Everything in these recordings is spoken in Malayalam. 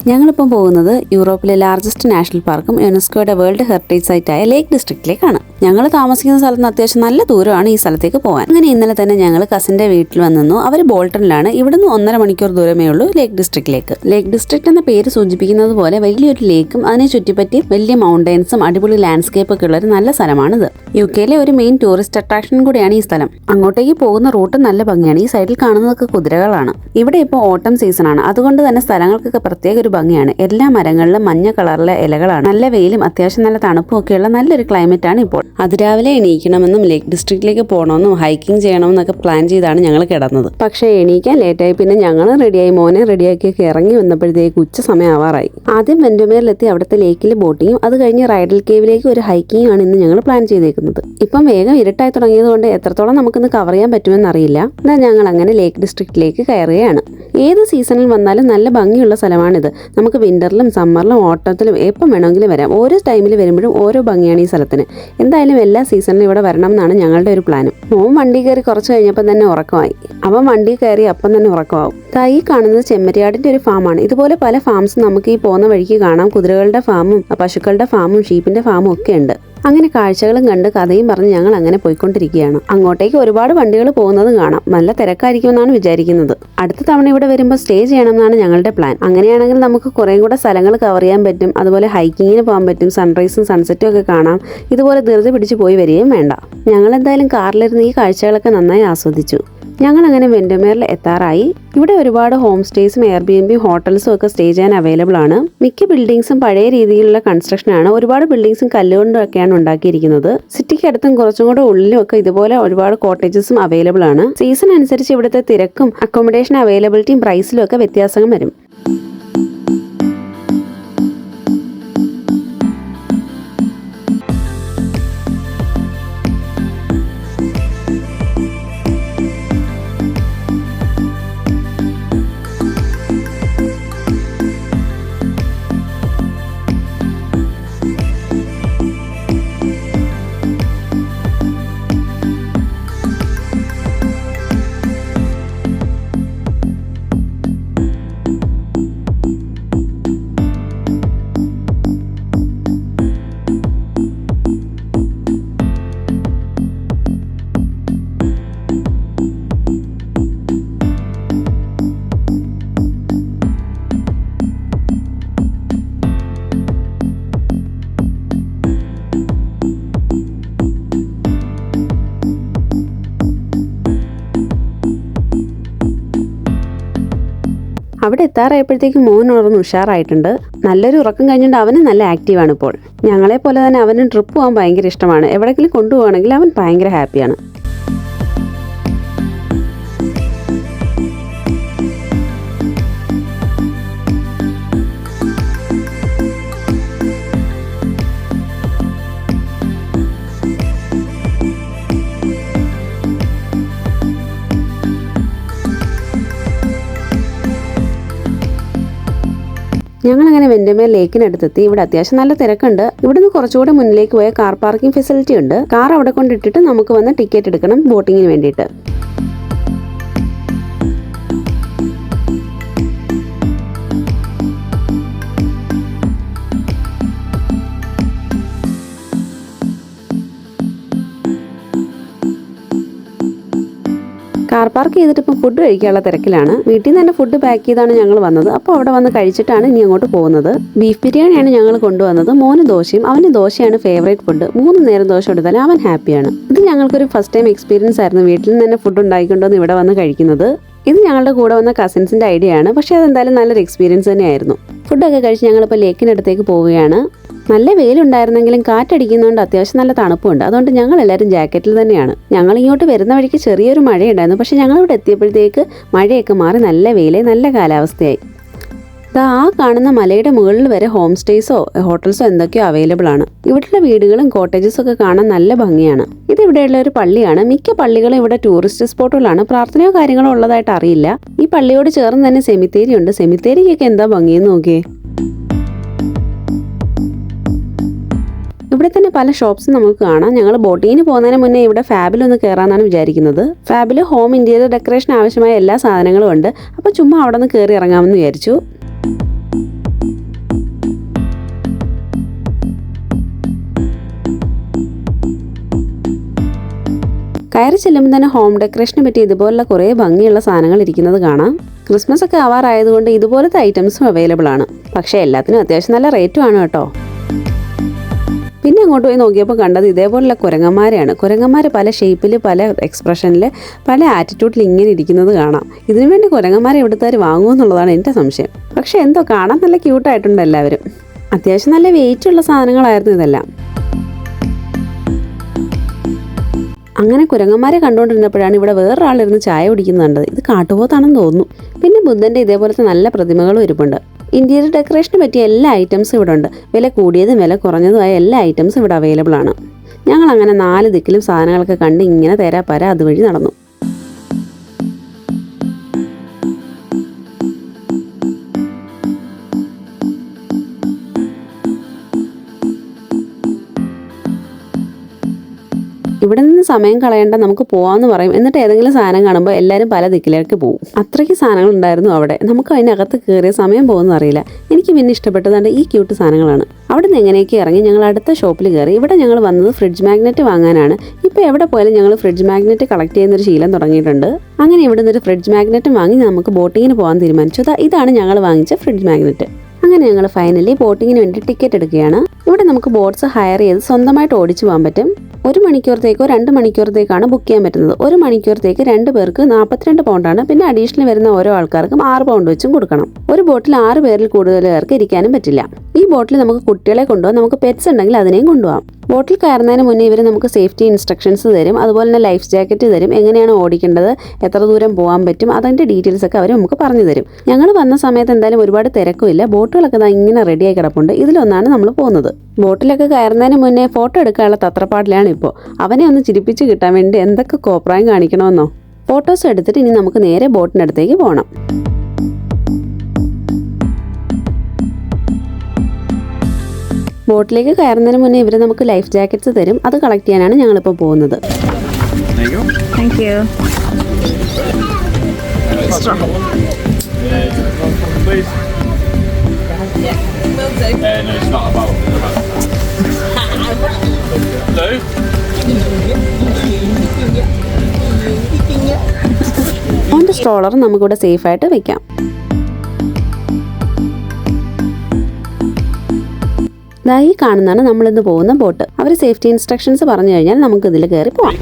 ഞങ്ങളിപ്പം പോകുന്നത് യൂറോപ്പിലെ ലാർജസ്റ്റ് നാഷണൽ പാർക്കും യുനെസ്കോയുടെ വേൾഡ് ഹെറിറ്റേജ് സൈറ്റായ ലേക്ക് ഡിസ്ട്രിക്റ്റിലേക്കാണ്. ഞങ്ങൾ താമസിക്കുന്ന സ്ഥലത്ത് നിന്ന് അത്യാവശ്യം നല്ല ദൂരമാണ് ഈ സ്ഥലത്തേക്ക് പോകാൻ. അങ്ങനെ ഇന്നലെ തന്നെ ഞങ്ങൾ കസിന്റെ വീട്ടിൽ വന്നു. അവർ ബോൾട്ടണിലാണ്. ഇവിടുന്ന് 1.5 മണിക്കൂർ ദൂരമേ ഉള്ളൂ ലേക്ക് ഡിസ്ട്രിക്റ്റിലേക്ക്. ലേക്ക് ഡിസ്ട്രിക്ട് എന്ന പേര് സൂചിപ്പിക്കുന്നത് പോലെ വലിയൊരു ലേക്കും അതിനെ ചുറ്റിപ്പറ്റി വലിയ മൗണ്ടൻസും അടിപൊളി ലാൻഡ്സ്കേപ്പ് ഒക്കെ ഉള്ള ഒരു നല്ല സ്ഥലമാണിത്. UK ഒരു മെയിൻ ടൂറിസ്റ്റ് അട്രാക്ഷൻ കൂടിയാണ് ഈ സ്ഥലം. അങ്ങോട്ടേക്ക് പോകുന്ന റൂട്ട് നല്ല ഭംഗിയാണ്. ഈ സൈഡിൽ കാണുന്നതൊക്കെ കുതിരകളാണ്. ഇവിടെ ഇപ്പോൾ ഓട്ടം സീസൺ ആണ്. അതുകൊണ്ട് തന്നെ സ്ഥലങ്ങൾക്കൊക്കെ പ്രത്യേക ഒരു ഭംഗിയാണ്. എല്ലാ മരങ്ങളിലും മഞ്ഞ കളറിലെ ഇലകളാണ്. നല്ല വെയിലും അത്യാവശ്യം നല്ല തണുപ്പും ഒക്കെയുള്ള നല്ലൊരു ക്ലൈമറ്റ് ആണ് ഇപ്പോൾ. അതിരാവിലെ എണീക്കണമെന്നും ലേക്ക് ഡിസ്ട്രിക്റ്റിലേക്ക് പോകണമെന്നും ഹൈക്കിംഗ് ചെയ്യണമെന്നൊക്കെ പ്ലാൻ ചെയ്താണ് ഞങ്ങൾ കിടന്നത്. പക്ഷേ എണീക്കാൻ ലേറ്റായി. പിന്നെ ഞങ്ങൾ റെഡിയായി, മോനെ റെഡിയാക്കിയൊക്കെ ഇറങ്ങി വന്നപ്പോഴത്തേക്ക് ഉച്ച സമയം ആവാറായി. ആദ്യം വെൻഡുമേറിലെത്തി അവിടുത്തെ ലേക്കിൽ ബോട്ടിങ്ങും അത് കഴിഞ്ഞ് റൈഡൽ കേവിലേക്ക് ഒരു ഹൈക്കിംഗ് ആണ് ഇന്ന് ഞങ്ങൾ പ്ലാൻ ചെയ്തേക്കുന്നത്. ഇപ്പം വേഗം ഇരുട്ടായി തുടങ്ങിയതുകൊണ്ട് എത്രത്തോളം നമുക്കിന്ന് കവർ ചെയ്യാൻ പറ്റുമെന്ന് അറിയില്ല. എന്നാൽ ഞങ്ങൾ അങ്ങനെ ലേക്ക് ഡിസ്ട്രിക്റ്റിലേക്ക് കയറുകയാണ്. ഏത് സീസണിൽ വന്നാലും നല്ല ഭംഗിയുള്ള സ്ഥലമാണിത്. നമുക്ക് വിന്ററിലും സമ്മറിലും ഓട്ടത്തിലും എപ്പം വേണമെങ്കിലും വരാം. ഓരോ ടൈമിൽ വരുമ്പോഴും ഓരോ ഭംഗിയാണ് ഈ സ്ഥലത്തിന്. എന്തായാലും എല്ലാ സീസണിലും ഇവിടെ വരണം എന്നാണ് ഞങ്ങളുടെ ഒരു പ്ലാനും. മോൻ വണ്ടി കയറി കുറച്ച് കഴിഞ്ഞപ്പോൾ തന്നെ ഉറക്കമായി. അവൻ വണ്ടി കയറി അപ്പം തന്നെ ഉറക്കമാവും. ഈ കാണുന്നത് ചെമ്മരിയാടിന്റെ ഒരു ഫാമാണ്. ഇതുപോലെ പല ഫാംസും നമുക്ക് ഈ പോകുന്ന വഴിക്ക് കാണാം. കുതിരകളുടെ ഫാമും പശുക്കളുടെ ഫാമും ഷീപ്പിന്റെ ഫാമും ഒക്കെ ഉണ്ട്. അങ്ങനെ കാഴ്ചകളും കണ്ട് കഥയും പറഞ്ഞ് ഞങ്ങൾ അങ്ങനെ പോയിക്കൊണ്ടിരിക്കുകയാണ്. അങ്ങോട്ടേക്ക് ഒരുപാട് വണ്ടികൾ പോകുന്നതും കാണാം. നല്ല തിരക്കായിരിക്കുമെന്നാണ് വിചാരിക്കുന്നത്. അടുത്ത തവണ ഇവിടെ വരുമ്പോൾ സ്റ്റേ ചെയ്യണമെന്നാണ് ഞങ്ങളുടെ പ്ലാൻ. അങ്ങനെയാണെങ്കിൽ നമുക്ക് കുറേ കൂടെ സ്ഥലങ്ങൾ കവർ ചെയ്യാൻ പറ്റും. അതുപോലെ ഹൈക്കിങ്ങിന് പോകാൻ പറ്റും. സൺറൈസും സൺസെറ്റും ഒക്കെ കാണാം. ഇതുപോലെ ധൃതി പിടിച്ച് പോയി വരികയും വേണ്ട. ഞങ്ങൾ എന്തായാലും കാറിലിരുന്ന് ഈ കാഴ്ചകളൊക്കെ നന്നായി ആസ്വദിച്ചു. ഞങ്ങൾ അങ്ങനെ വെൻഡുമേറിൽ എത്താറായി. ഇവിടെ ഒരുപാട് ഹോം സ്റ്റേസും എയർബിഎൻബി ഹോട്ടൽസും ഒക്കെ സ്റ്റേ ചെയ്യാൻ അവൈലബിൾ ആണ്. മിക്ക ബിൽഡിംഗ്സും പഴയ രീതിയിലുള്ള കൺസ്ട്രക്ഷൻ ആണ്. ഒരുപാട് ബിൽഡിംഗ്സും കല്ലുകൊണ്ടൊക്കെയാണ് ഉണ്ടാക്കിയിരിക്കുന്നത്. സിറ്റിക്ക് അടുത്തും കുറച്ചും കൂടെ ഉള്ളിലും ഒക്കെ ഇതുപോലെ ഒരുപാട് കോട്ടേജസും അവൈലബിൾ ആണ്. സീസൺ അനുസരിച്ച് ഇവിടുത്തെ തിരക്കും അക്കോമഡേഷൻ അവൈലബിലിറ്റിയും പ്രൈസിലും ഒക്കെ വ്യത്യാസം വരും. അവിടെ എത്താറായപ്പോഴത്തേക്ക് മോൻ ഉറന്ന് ഉഷാറായിട്ടുണ്ട്. നല്ലൊരു ഉറക്കം കഴിഞ്ഞിട്ട് അവന് നല്ല ആക്റ്റീവാണ് ഇപ്പോൾ. ഞങ്ങളെപ്പോലെ തന്നെ അവന് ട്രിപ്പ് പോകാൻ ഭയങ്കര ഇഷ്ടമാണ്. എവിടെയെങ്കിലും കൊണ്ടുപോകണമെങ്കിൽ അവൻ ഭയങ്കര ഹാപ്പിയാണ്. ഞങ്ങളങ്ങനെ വെൻഡുമേർ ലേക്കിനടുത്തെത്തി. ഇവിടെ അത്യാവശ്യം നല്ല തിരക്കുണ്ട്. ഇവിടുന്ന് കുറച്ചുകൂടെ മുന്നിലേക്ക് പോയ കാർ പാർക്കിംഗ് ഫെസിലിറ്റി ഉണ്ട്. കാർ അവിടെ കൊണ്ടിട്ടിട്ട് നമുക്ക് വന്ന് ടിക്കറ്റ് എടുക്കണം ബോട്ടിങ്ങിന് വേണ്ടിയിട്ട്. കാർ പാർക്ക് ചെയ്തിട്ട് ഇപ്പം ഫുഡ് കഴിക്കാനുള്ള തിരക്കിലാണ്. വീട്ടിൽ നിന്ന് തന്നെ ഫുഡ് പാക്ക് ചെയ്താണ് ഞങ്ങൾ വന്നത്. അപ്പോൾ അവിടെ വന്ന് കഴിച്ചിട്ടാണ് ഇനി അങ്ങോട്ട് പോകുന്നത്. ബീഫ് ബിരിയാണിയാണ് ഞങ്ങൾ കൊണ്ടുവന്നത്. മോന് ദോശയും. അവന് ദോശയാണ് ഫേവറേറ്റ് ഫുഡ്. 3 നേരം ദോശ കൊടുത്താൽ അവൻ ഹാപ്പിയാണ്. ഇത് ഞങ്ങൾക്കൊരു ഫസ്റ്റ് ടൈം എക്സ്പീരിയൻസ് ആയിരുന്നു. വീട്ടിൽ നിന്ന് തന്നെ ഫുഡ് ഉണ്ടാക്കിക്കൊണ്ടുവന്ന് ഇവിടെ വന്ന് കഴിക്കുന്നത്. ഇത് ഞങ്ങളുടെ കൂടെ വന്ന കസിൻസിൻ്റെ ഐഡിയ ആണ്. പക്ഷേ അതെന്തായാലും നല്ലൊരു എക്സ്പീരിയൻസ് തന്നെയായിരുന്നു. ഫുഡൊക്കെ കഴിച്ച് ഞങ്ങളിപ്പോൾ ലേക്കിനടുത്തേക്ക് പോവുകയാണ്. നല്ല വെയിലുണ്ടായിരുന്നെങ്കിലും കാറ്റടിക്കുന്നതുകൊണ്ട് അത്യാവശ്യം നല്ല തണുപ്പുണ്ട്. അതുകൊണ്ട് ഞങ്ങൾ എല്ലാവരും ജാക്കറ്റിൽ തന്നെയാണ്. ഞങ്ങൾ ഇങ്ങോട്ട് വരുന്ന വഴിക്ക് ചെറിയൊരു മഴയുണ്ടായിരുന്നു. പക്ഷേ ഞങ്ങളിവിടെ എത്തിയപ്പോഴത്തേക്ക് മഴയൊക്കെ മാറി നല്ല വെയിലെ നല്ല കാലാവസ്ഥയായി. ആ കാണുന്ന മലയുടെ മുകളിൽ വരെ ഹോം സ്റ്റേസോ ഹോട്ടൽസോ എന്തൊക്കെയോ അവൈലബിൾ ആണ്. ഇവിടെയുള്ള വീടുകളും കോട്ടേജസും ഒക്കെ കാണാൻ നല്ല ഭംഗിയാണ്. ഇത് ഇവിടെയുള്ള ഒരു പള്ളിയാണ്. മിക്ക പള്ളികളും ഇവിടെ ടൂറിസ്റ്റ് സ്പോട്ടുകളാണ്. പ്രാർത്ഥനയോ കാര്യങ്ങളോ ഉള്ളതായിട്ട് അറിയില്ല. ഈ പള്ളിയോട് ചേർന്ന് തന്നെ സെമിത്തേരി ഉണ്ട്. സെമിത്തേരിക്കൊക്കെ എന്താ ഭംഗിയെന്ന് നോക്കിയേ. ഇവിടെ തന്നെ പല ഷോപ്സും നമുക്ക് കാണാം. ഞങ്ങൾ ബോട്ടിങ്ങിന് പോകുന്നതിന് മുന്നേ ഇവിടെ ഫാബിലൊന്ന് കയറാമെന്നാണ് വിചാരിക്കുന്നത്. ഫാബിൽ ഹോം ഇന്റീരിയർ ഡെക്കറേഷൻ ആവശ്യമായ എല്ലാ സാധനങ്ങളും ഉണ്ട്. അപ്പോൾ ചുമ്മാ അവിടെ നിന്ന് കയറി ഇറങ്ങാമെന്ന് വിചാരിച്ചു. കയറി ചെല്ലുമ്പോൾ തന്നെ ഹോം ഡെക്കറേഷനെ പറ്റി ഇതുപോലുള്ള കുറേ ഭംഗിയുള്ള സാധനങ്ങൾ ഇരിക്കുന്നത് കാണാം. ക്രിസ്മസ് ഒക്കെ ആവാറായതുകൊണ്ട് ഇതുപോലത്തെ ഐറ്റംസും അവൈലബിൾ ആണ്. പക്ഷേ എല്ലാത്തിനും അത്യാവശ്യം നല്ല റേറ്റും ആണ് കേട്ടോ. പിന്നെ അങ്ങോട്ട് പോയി നോക്കിയപ്പോൾ കണ്ടത് ഇതേപോലുള്ള കുരങ്ങന്മാരെയാണ്. കുരങ്ങന്മാർ പല ഷേപ്പിൽ, പല എക്സ്പ്രഷനിൽ, പല ആറ്റിറ്റ്യൂഡിൽ ഇങ്ങനെ ഇരിക്കുന്നത് കാണാം. ഇതിനു വേണ്ടി കുരങ്ങന്മാരെ എവിടുത്തേർ വാങ്ങുമെന്നുള്ളതാണ് എൻ്റെ സംശയം. പക്ഷേ എന്തോ കാണാൻ നല്ല ക്യൂട്ടായിട്ടുണ്ട് എല്ലാവരും. അത്യാവശ്യം നല്ല വെയിറ്റുള്ള സാധനങ്ങളായിരുന്നു ഇതെല്ലാം. അങ്ങനെ കുരങ്ങന്മാരെ കണ്ടുകൊണ്ടിരുന്നപ്പോഴാണ് ഇവിടെ വേറൊരാളിരുന്ന് ചായ കുടിക്കുന്നത് കണ്ടത്. ഇത് കാട്ടുപോത്താണെന്ന് തോന്നുന്നു. പിന്നെ ബുദ്ധൻ്റെ ഇതേപോലത്തെ നല്ല പ്രതിമകളും ഇരിപ്പുണ്ട്. ഇന്റീരിയർ ഡെക്കറേഷന് പറ്റിയ എല്ലാ ഐറ്റംസും ഇവിടെ ഉണ്ട്. വില കൂടിയതും വില കുറഞ്ഞതുമായ എല്ലാ ഐറ്റംസും ഇവിടെ അവൈലബിൾ ആണ്. ഞങ്ങൾ അങ്ങനെ 4 ദിക്കിലും സാധനങ്ങളൊക്കെ കണ്ട് ഇങ്ങനെ തേരാപ്പാര അതുവഴി നടന്നു. ഇവിടെ നിന്ന് സമയം കളയേണ്ട, നമുക്ക് പോകാമെന്ന് പറയും. എന്നിട്ട് ഏതെങ്കിലും സാധനം കാണുമ്പോൾ എല്ലാവരും പല ദിക്കിലേക്ക് പോകും. അത്രയ്ക്ക് സാധനങ്ങൾ ഉണ്ടായിരുന്നു അവിടെ. നമുക്ക് അതിനകത്ത് കയറിയ സമയം പോകുമെന്ന് അറിയില്ല. എനിക്ക് പിന്നെ ഇഷ്ടപ്പെട്ടതാണ്ട് ഈ ക്യൂട്ട് സാധനങ്ങളാണ്. അവിടെ നിന്ന് എങ്ങനെയൊക്കെ ഇറങ്ങി ഞങ്ങൾ അടുത്ത ഷോപ്പിൽ കയറി. ഇവിടെ ഞങ്ങൾ വന്നത് ഫ്രിഡ്ജ് മാഗ്നറ്റ് വാങ്ങാനാണ്. ഇപ്പോൾ എവിടെ പോയാലും ഞങ്ങൾ ഫ്രിഡ്ജ് മാഗ്നറ്റ് കളക്ട് ചെയ്യുന്നൊരു ശീലം തുടങ്ങിയിട്ടുണ്ട്. അങ്ങനെ ഇവിടെ നിന്നൊരു ഫ്രിഡ്ജ് മാഗ്നറ്റ് വാങ്ങി നമുക്ക് ബോട്ടിങ്ങിന് പോകാൻ തീരുമാനിച്ചു. ഇതാണ് ഞങ്ങൾ വാങ്ങിച്ച ഫ്രിഡ്ജ് മാഗ്നറ്റ്. അങ്ങനെ ഞങ്ങൾ ഫൈനലി ബോട്ടിങ്ങിന് വേണ്ടി ടിക്കറ്റ് എടുക്കുകയാണ്. ഇവിടെ നമുക്ക് ബോട്ട്സ് ഹയർ ചെയ്ത് സ്വന്തമായിട്ട് ഓടിച്ചു പോകാൻ പറ്റും. 1 മണിക്കൂറത്തേക്കോ 2 മണിക്കൂറത്തേക്കാണ് ബുക്ക് ചെയ്യാൻ പറ്റുന്നത്. 1 മണിക്കൂറത്തേക്ക് 2 പേർക്ക് 42 പൗണ്ടാണ്. പിന്നെ അഡീഷണൽ വരുന്ന ഓരോ ആൾക്കാർക്കും 6 പൗണ്ട് വെച്ചും കൊടുക്കണം. ഒരു ബോട്ടിൽ 6 പേരിൽ കൂടുതൽ പേർക്ക് ഇരിക്കാനും പറ്റില്ല. ഈ ബോട്ടിൽ നമുക്ക് കുട്ടികളെ കൊണ്ടുപോകാം. നമുക്ക് പെറ്റ്സ് ഉണ്ടെങ്കിൽ അതിനെയും കൊണ്ടുപോകാം. ബോട്ടിൽ കയറുന്നതിന് മുന്നേ ഇവർ നമുക്ക് സേഫ്റ്റി ഇൻസ്ട്രക്ഷൻസ് തരും. അതുപോലെ തന്നെ ലൈഫ് ജാക്കറ്റ് തരും. എങ്ങനെയാണ് ഓടിക്കേണ്ടത്, എത്ര ദൂരം പോകാൻ പറ്റും, അതിൻ്റെ ഡീറ്റെയിൽസ് ഒക്കെ അവർ നമുക്ക് പറഞ്ഞു തരും. ഞങ്ങൾ വന്ന സമയത്ത് എന്തായാലും ഒരുപാട് തിരക്കുമില്ല. ബോട്ടുകളൊക്കെ ഇങ്ങനെ റെഡിയായി കിടപ്പുണ്ട്. ഇതിലൊന്നാണ് നമ്മൾ പോകുന്നത്. ബോട്ടിലൊക്കെ കയറുന്നതിന് മുന്നേ ഫോട്ടോ എടുക്കാനുള്ള തത്രപ്പാടിലാണ് ഇപ്പോൾ. അവനെ ഒന്ന് ചിരിപ്പിച്ച് കിട്ടാൻ വേണ്ടി എന്തൊക്കെ കോപ്രായം കാണിക്കണമെന്നോ. ഫോട്ടോസ് എടുത്തിട്ട് ഇനി നമുക്ക് നേരെ ബോട്ടിനടുത്തേക്ക് പോകണം. ബോട്ടിലേക്ക് കയറുന്നതിന് മുന്നേ ഇവർ നമുക്ക് ലൈഫ് ജാക്കറ്റ്സ് തരും. അത് കളക്ട് ചെയ്യാനാണ് ഞങ്ങളിപ്പോൾ പോകുന്നത്. ഓൻ്റെ സ്ട്രോളർ നമുക്കിവിടെ സേഫായിട്ട് വെക്കാം. ഈ കാണുന്നതാണ് നമ്മളിന്ന് പോകുന്ന ബോട്ട്. അവർ സേഫ്റ്റി ഇൻസ്ട്രക്ഷൻസ് പറഞ്ഞു കഴിഞ്ഞാൽ നമുക്ക് ഇതിൽ കയറി പോവാം.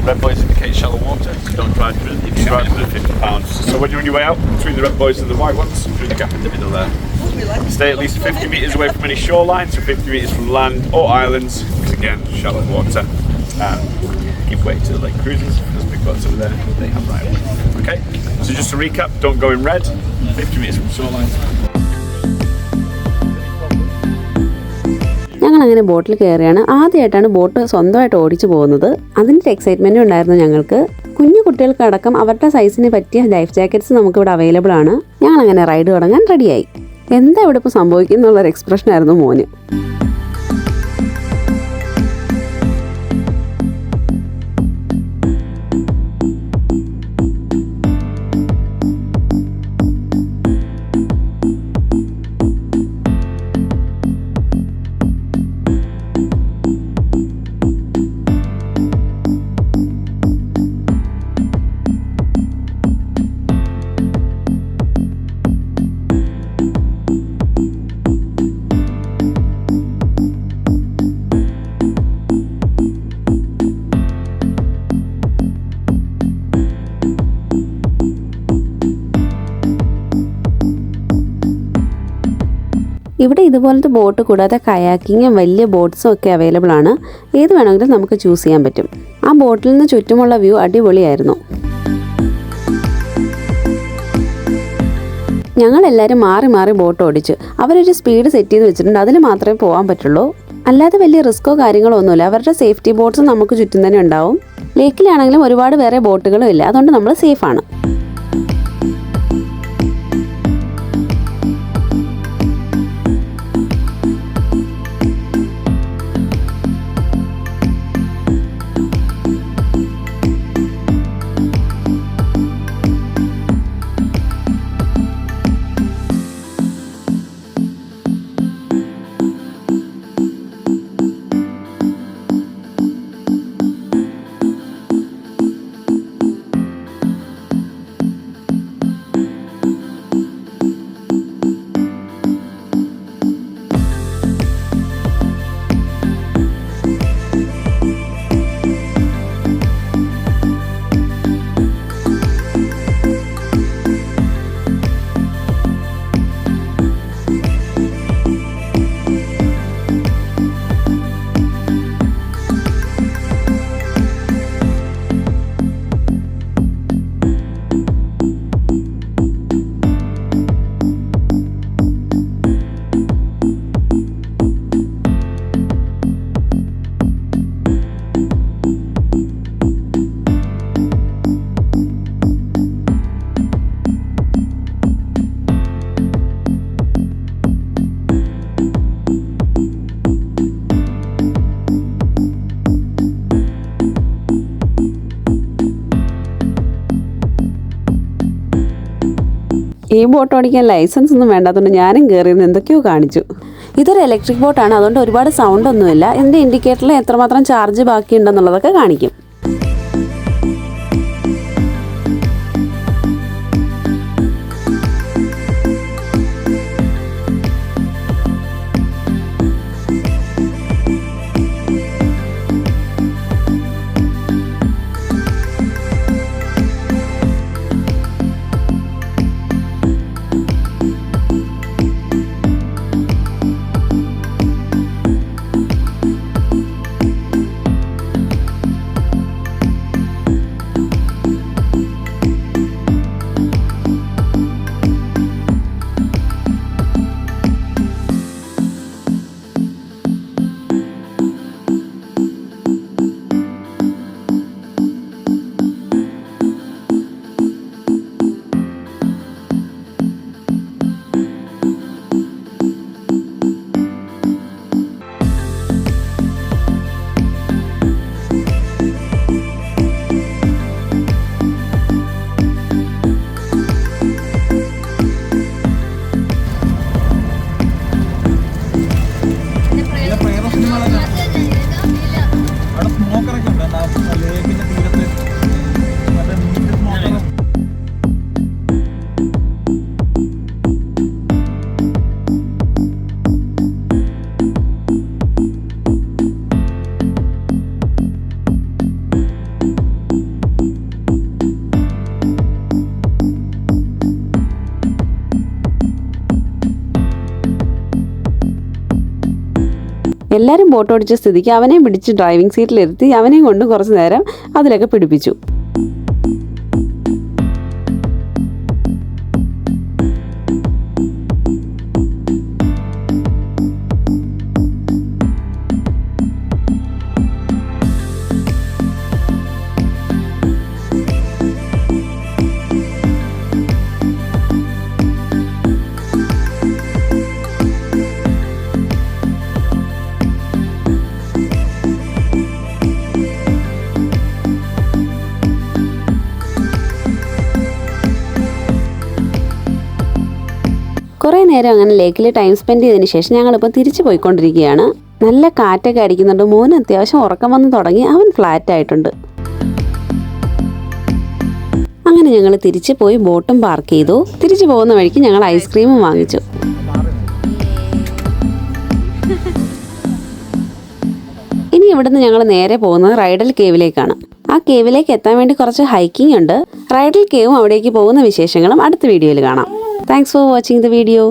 Red buoys indicate shallow water, so don't drive through. You can drive through £50. So when you're on your way out, between the red buoys and the white ones, through the gap in the middle there. Stay at least 50 metres away from any shoreline, so 50 metres from land or islands, because again, shallow water. Give way to like cruisers, there's big boats over there, they have right away. Okay, so just to recap, don't go in red, 50 metres from shoreline. ഞങ്ങൾ അങ്ങനെ ബോട്ടിൽ കയറിയാണ്. ആദ്യമായിട്ടാണ് ബോട്ട് സ്വന്തമായിട്ട് ഓടിച്ചു പോകുന്നത്. അതിൻ്റെ എക്സൈറ്റ്മെൻറ്റും ഉണ്ടായിരുന്നു ഞങ്ങൾക്ക്. കുഞ്ഞു കുട്ടികൾക്കടക്കം അവരുടെ സൈസിന് പറ്റിയ ലൈഫ് ജാക്കറ്റ്സ് നമുക്കിവിടെ അവൈലബിൾ ആണ്. ഞങ്ങളങ്ങനെ റൈഡ് തുടങ്ങാൻ റെഡിയായി. എന്താ ഇവിടെ ഇപ്പോൾ സംഭവിക്കുന്നുള്ളൊരു എക്സ്പ്രഷനായിരുന്നു മോന്. ഇവിടെ ഇതുപോലത്തെ ബോട്ട് കൂടാതെ കയാക്കിങ്ങും വലിയ ബോട്ട്സും ഒക്കെ അവൈലബിൾ ആണ്. ഏത് വേണമെങ്കിലും നമുക്ക് ചൂസ് ചെയ്യാൻ പറ്റും. ആ ബോട്ടിൽ നിന്ന് ചുറ്റുമുള്ള വ്യൂ അടിപൊളിയായിരുന്നു. ഞങ്ങളെല്ലാവരും മാറി മാറി ബോട്ട് ഓടിച്ചു. അവരൊരു സ്പീഡ് സെറ്റ് ചെയ്ത് വെച്ചിട്ടുണ്ട്, അതിൽ മാത്രമേ പോകാൻ പറ്റുള്ളൂ. അല്ലാതെ വലിയ റിസ്ക്കോ കാര്യങ്ങളോ ഒന്നുമില്ല. അവരുടെ സേഫ്റ്റി ബോട്ട്സ് നമുക്ക് ചുറ്റും തന്നെ ഉണ്ടാവും. ലേക്കിലാണെങ്കിലും ഒരുപാട് വേറെ ബോട്ടുകളും ഇല്ല, അതുകൊണ്ട് നമ്മൾ സേഫാണ്. ഈ ബോട്ട് ഓടിക്കാൻ ലൈസൻസ് ഒന്നും വേണ്ടാത്തതുകൊണ്ട് ഞാനും കയറിയെന്ന് എന്തൊക്കെയോ കാണിച്ചു. ഇതൊരു ഇലക്ട്രിക് ബോട്ടാണ്, അതുകൊണ്ട് ഒരുപാട് സൗണ്ട് ഒന്നുമില്ല. ഇതിൻ്റെ ഇൻഡിക്കേറ്ററിൽ എത്രമാത്രം ചാർജ് ബാക്കിയുണ്ടെന്നുള്ളതൊക്കെ കാണിക്കും. എല്ലാവരും ബോട്ട് ഓടിച്ച സ്ഥിതിക്ക് അവനെയും പിടിച്ച് ഡ്രൈവിംഗ് സീറ്റിലിരുത്തി അവനെയും കൊണ്ട് കുറച്ച് നേരം അതിലൊക്കെ പിടിപ്പിച്ചു. കുറേ നേരം അങ്ങനെ ലേക്കിൽ ടൈം സ്പെൻഡ് ചെയ്തതിന് ശേഷം ഞങ്ങളിപ്പോൾ തിരിച്ചു പോയിക്കൊണ്ടിരിക്കുകയാണ്. നല്ല കാറ്റൊക്കെ അടിക്കുന്നുണ്ട്. മോന് അത്യാവശ്യം ഉറക്കം വന്ന് തുടങ്ങി. അവൻ ഫ്ലാറ്റ് ആയിട്ടുണ്ട്. അങ്ങനെ ഞങ്ങൾ തിരിച്ചു പോയി ബോട്ടും പാർക്ക് ചെയ്തു. തിരിച്ചു പോകുന്ന വഴിക്ക് ഞങ്ങൾ ഐസ്ക്രീമും വാങ്ങിച്ചു. ഇനി ഇവിടുന്ന് ഞങ്ങൾ നേരെ പോകുന്നത് റൈഡൽ കേവിലേക്കാണ്. ആ കേവിലേക്ക് എത്താൻ വേണ്ടി കുറച്ച് ഹൈക്കിംഗ് ഉണ്ട്. റൈഡൽ കേവും അവിടേക്ക് പോകുന്ന വിശേഷങ്ങളും അടുത്ത വീഡിയോയിൽ കാണാം. Thanks for watching the video.